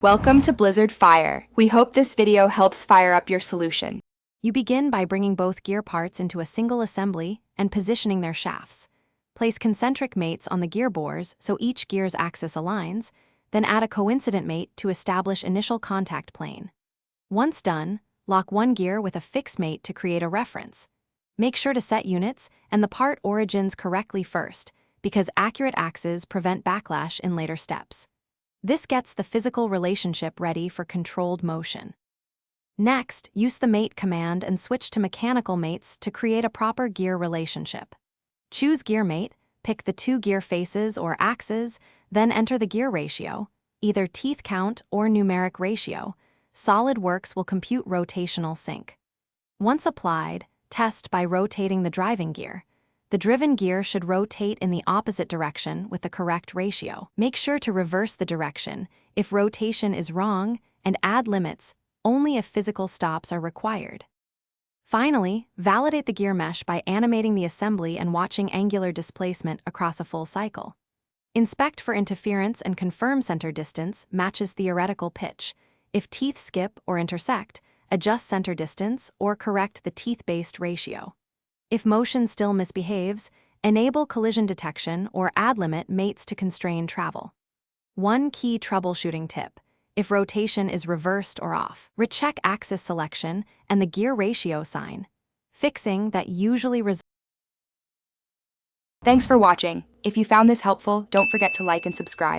Welcome to Blizzard Fire. We hope this video helps fire up your solution. You begin by bringing both gear parts into a single assembly and positioning their shafts. Place concentric mates on the gear bores so each gear's axis aligns, then add a coincident mate to establish initial contact plane. Once done, lock one gear with a fixed mate to create a reference. Make sure to set units and the part origins correctly first, because accurate axes prevent backlash in later steps. This gets the physical relationship ready for controlled motion. Next, use the mate command and switch to mechanical mates to create a proper gear relationship. Choose gear mate, pick the two gear faces or axes, then enter the gear ratio, either teeth count or numeric ratio. Solidworks will compute rotational sync. Once applied, test by rotating the driving gear. The driven gear should rotate in the opposite direction with the correct ratio. Make sure to reverse the direction if rotation is wrong and add limits only if physical stops are required. Finally, validate the gear mesh by animating the assembly and watching angular displacement across a full cycle. Inspect for interference and confirm center distance matches theoretical pitch. If teeth skip or intersect, adjust center distance or correct the teeth-based ratio. If motion still misbehaves, enable collision detection or add limit mates to constrain travel. One key troubleshooting tip: if rotation is reversed or off, recheck axis selection and the gear ratio sign. Fixing that usually results. Thanks for watching. If you found this helpful, don't forget to like and subscribe.